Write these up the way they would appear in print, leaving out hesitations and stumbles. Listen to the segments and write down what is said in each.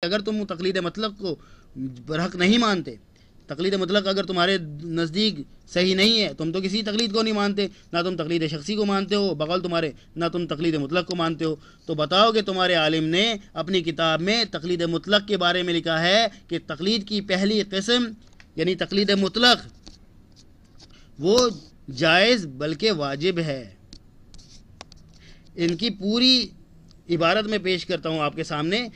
اگر تم تقلید مطلق کو برحق نہیں مانتے، تقلید مطلق اگر تمہارے نزدیک صحیح نہیں ہے، تم تو کسی تقلید کو نہیں مانتے، نہ تم تقلید شخصی کو مانتے ہو بقول تمہارے، نہ تم تقلید مطلق کو مانتے ہو، تو بتاؤ کہ تمہارے عالم نے اپنی کتاب میں تقلید مطلق کے بارے میں لکھا ہے کہ تقلید کی پہلی قسم یعنی تقلید مطلق وہ جائز بلکہ واجب ہے۔ ان کی پوری عبارت میں پیش کرتا ہوں آپ کے سامنے۔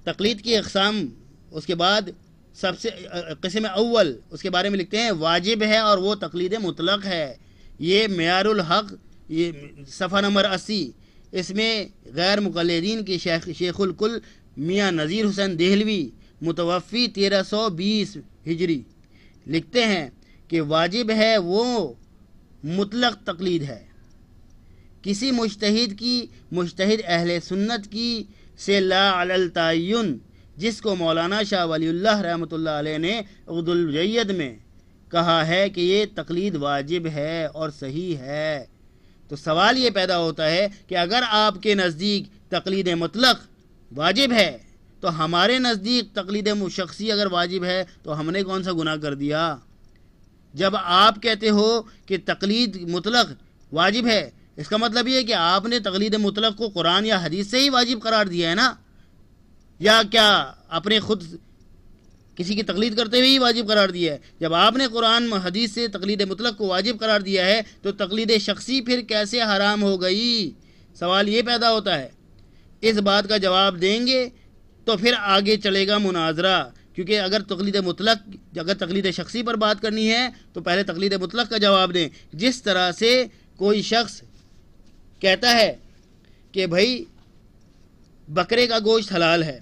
تقلید کی اقسام، اس کے بعد سب سے قسم اول اس کے بارے میں لکھتے ہیں واجب ہے اور وہ تقلید مطلق ہے۔ یہ معیار الحق، یہ صفحہ نمبر 80، اس میں غیر مقلدین کی شیخ الکل میاں نذیر حسین دہلوی متوفی 1320 ہجری لکھتے ہیں کہ واجب ہے وہ مطلق تقلید ہے۔ کسی مجتہد اہل سنت کی سے لا علی التعین، جس کو مولانا شاہ ولی اللہ رحمۃ اللہ علیہ نے عقد الجید میں کہا ہے کہ یہ تقلید واجب ہے اور صحیح ہے۔ تو سوال یہ پیدا ہوتا ہے کہ اگر آپ کے نزدیک تقلید مطلق واجب ہے تو ہمارے نزدیک تقلید شخصی اگر واجب ہے تو ہم نے کون سا گناہ کر دیا؟ جب آپ کہتے ہو کہ تقلید مطلق واجب ہے، اس کا مطلب یہ ہے کہ آپ نے تقلید مطلق کو قرآن یا حدیث سے ہی واجب قرار دیا ہے نا، یا کیا اپنے خود کسی کی تقلید کرتے ہوئے ہی واجب قرار دیا ہے؟ جب آپ نے قرآن حدیث سے تقلید مطلق کو واجب قرار دیا ہے تو تقلید شخصی پھر کیسے حرام ہو گئی؟ سوال یہ پیدا ہوتا ہے۔ اس بات کا جواب دیں گے تو پھر آگے چلے گا مناظرہ، کیونکہ اگر تقلید شخصی پر بات کرنی ہے تو پہلے تقلید مطلق کا جواب دیں۔ جس طرح سے کوئی شخص کہتا ہے کہ بھائی بکرے کا گوشت حلال ہے،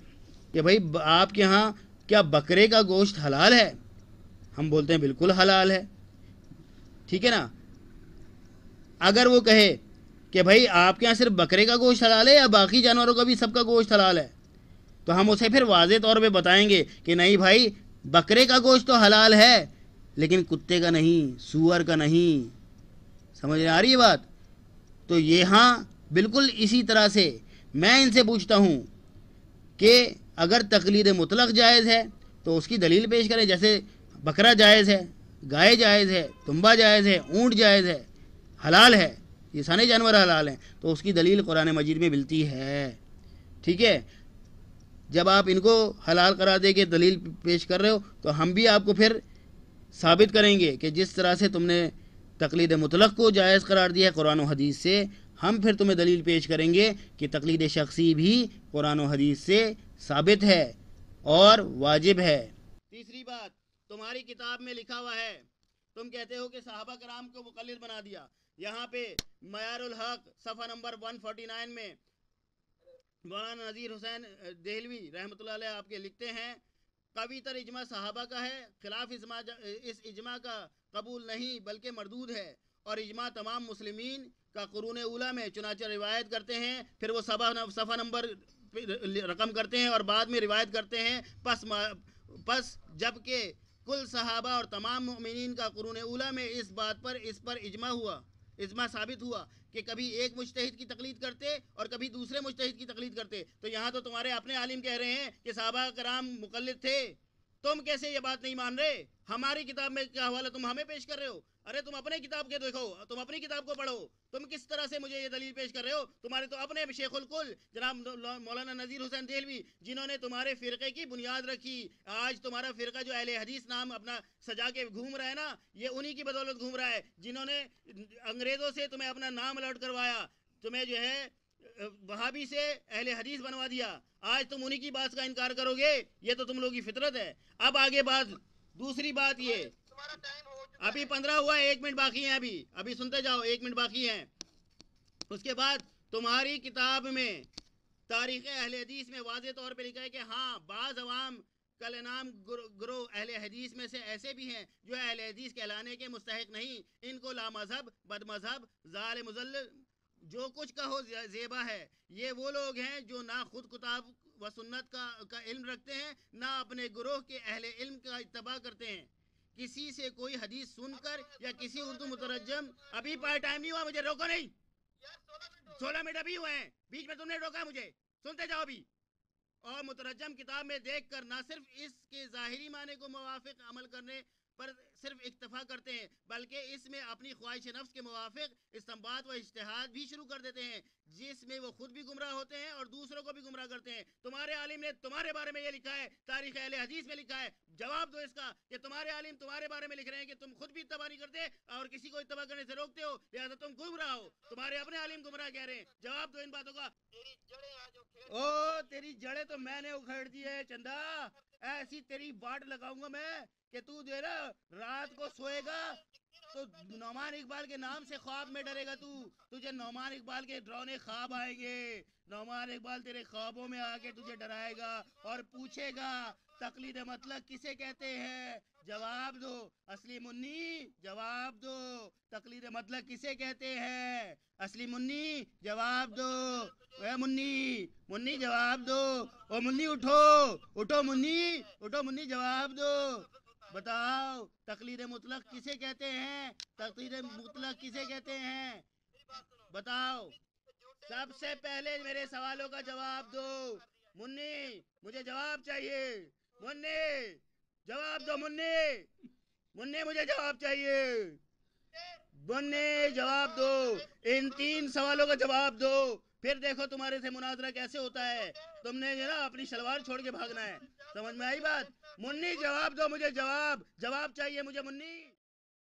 کہ بھائی آپ کے ہاں کیا بکرے کا گوشت حلال ہے؟ ہم بولتے ہیں بالکل حلال ہے، ٹھیک ہے نا۔ اگر وہ کہے کہ بھائی آپ کے ہاں صرف بکرے کا گوشت حلال ہے یا باقی جانوروں کا بھی سب کا گوشت حلال ہے، تو ہم اسے پھر واضح طور پہ بتائیں گے کہ نہیں بھائی، بکرے کا گوشت تو حلال ہے لیکن کتے کا نہیں، سور کا نہیں۔ سمجھ آ رہی ہے بات؟ تو یہاں بالکل اسی طرح سے میں ان سے پوچھتا ہوں کہ اگر تقلید مطلق جائز ہے تو اس کی دلیل پیش کریں۔ جیسے بکرا جائز ہے، گائے جائز ہے، تنبا جائز ہے، اونٹ جائز ہے، حلال ہے، یہ سارے جانور حلال ہیں، تو اس کی دلیل قرآن مجید میں ملتی ہے، ٹھیک ہے۔ جب آپ ان کو حلال قرار دے کے دلیل پیش کر رہے ہو تو ہم بھی آپ کو پھر ثابت کریں گے کہ جس طرح سے تم نے تقلید مطلق کو جائز قرار دیا ہے قرآن و حدیث سے، ہم پھر تمہیں دلیل پیش کریں گے کہ تقلید شخصی بھی قرآن و حدیث سے ثابت ہے اور واجب ہے۔ تیسری بات، تمہاری کتاب میں لکھا ہوا ہے، تم کہتے ہو کہ صحابہ کرام کو مقلد بنا دیا۔ یہاں پہ معیار الحق صفحہ نمبر 149 میں مولانا نذیر حسین دہلوی رحمۃ اللہ علیہ آپ کے لکھتے ہیں قوی تر اجماع صحابہ کا ہے، خلاف اس اجماع کا قبول نہیں بلکہ مردود ہے، اور اجماع تمام مسلمین کا قرون اولا میں، چنانچہ روایت کرتے ہیں، پھر وہ صفحہ نمبر رقم کرتے ہیں اور بعد میں روایت کرتے ہیں، پس جبکہ کل صحابہ اور تمام مؤمنین کا قرون اولا میں اس پر اجماع ثابت ہوا کہ کبھی ایک مجتہد کی تقلید کرتے اور کبھی دوسرے مجتہد کی تقلید کرتے۔ تو یہاں تو تمہارے اپنے عالم کہہ رہے ہیں کہ صحابہ کرام مقلد تھے، تم کیسے یہ بات نہیں مان رہے؟ ہماری کتاب میں کیا حوالہ تم ہمیں پیش کر رہے ہو؟ ارے تم اپنے کتاب کے دیکھو، تم اپنی کتاب کو پڑھو، تم کس طرح سے مجھے یہ دلیل پیش کر رہے ہو؟ تمہارے تو اپنے شیخ الکل جناب مولانا نذیر حسین دہلوی، جنہوں نے تمہارے فرقے کی بنیاد رکھی، آج تمہارا فرقہ جو اہل حدیث نام اپنا سجا کے گھوم رہا ہے نا، یہ انہی کی بدولت گھوم رہا ہے، جنہوں نے انگریزوں سے تمہیں اپنا نام الٹ کروایا، تمہیں جو ہے وہابی سے اہل حدیث بنوا دیا۔ آج تم انہی کی بات کا انکار کرو گے؟ یہ تو تم لوگوں کی فطرت ہے۔ اب آگے بات، دوسری بات یہ، ابھی 15 ہوا ہے، 1 منٹ باقی ہیں، ابھی سنتے جاؤ، 1 منٹ باقی ہیں۔ اس کے بعد تمہاری کتاب میں تاریخ اہل حدیث میں واضح طور پہ لکھا ہے کہ ہاں بعض عوام کل نام گروہ اہل حدیث میں سے ایسے بھی ہیں جو اہل حدیث کہلانے کے مستحق نہیں، ان کو لا مذہب، بد مذہب، ظالم مضلل، جو کچھ کہو زیبا ہے۔ یہ وہ لوگ ہیں جو نہ خود کتاب و سنت کا علم رکھتے ہیں، نہ اپنے گروہ کے اہل علم کا اتباع کرتے ہیں۔ کسی سے کوئی حدیث سن کر یا کسی اردو مترجم، ابھی ٹائم نہیں ہوا، مجھے روکو نہیں، 16 منٹ ابھی ہوئے ہیں، بیچ میں تم نے روکا مجھے، سنتے جاؤ ابھی۔ اور مترجم کتاب میں دیکھ کر نہ صرف اس کے ظاہری معنی کو موافق عمل کرنے پر صرف اکتفا کرتے ہیں بلکہ اس میں اپنی خواہش نفس کے موافق استنباط و اجتہاد بھی شروع کر دیتے ہیں، جس میں وہ خود بھی گمراہ ہوتے ہیں اور دوسروں کو بھی گمراہ کرتے ہیں۔ تمہارے عالم نے تمہارے بارے میں یہ لکھا ہے، تاریخ اہل حدیث میں لکھا ہے، جواب دو اس کا کہ تمہارے عالم تمہارے بارے میں لکھ رہے ہیں کہ تم خود بھی اتباع نہیں کرتے اور کسی کو اتباع کرنے سے روکتے ہو، لہذا تم گمراہ ہو، تمہارے اپنے عالم گمراہ کہہ رہے ہیں۔ جواب دو ان باتوں کا۔ تیری جڑیں تو میں نے اکھیڑ دی ہے چندا، ایسی تیری واٹ لگاؤں گا میں کہ تو جو ہے نا رات کو سوئے گا تو نعمان اقبال کے نام سے خواب میں ڈرے گا، تجھے نعمان اقبال کے ڈراؤنے خواب آئیں گے، نعمان اقبال تیرے خوابوں میں آ کے تجھے ڈرائے گا اور پوچھے گا تقلید مطلق کسے کہتے ہیں؟ جواب دو اصلی منی، جواب دو تقلید مطلق کسے کہتے ہیں؟ اصلی منی جواب دو، اے منی جواب دو، او منی اٹھو منی جواب دو، بتاؤ تقلید مطلق کسے کہتے ہیں؟ تقلید مطلق کسے کہتے ہیں؟ بتاؤ، سب سے پہلے میرے سوالوں کا جواب دو منی، مجھے جواب چاہیے، منی جواب دو، منی مجھے جواب چاہیے، منی جواب دو، ان 3 سوالوں کا جواب دو، پھر دیکھو تمہارے سے مناظرہ کیسے ہوتا ہے۔ تم نے جو نا اپنی شلوار چھوڑ کے بھاگنا ہے، سمجھ میں آئی بات؟ منی جواب دو، مجھے جواب چاہیے مجھے منی۔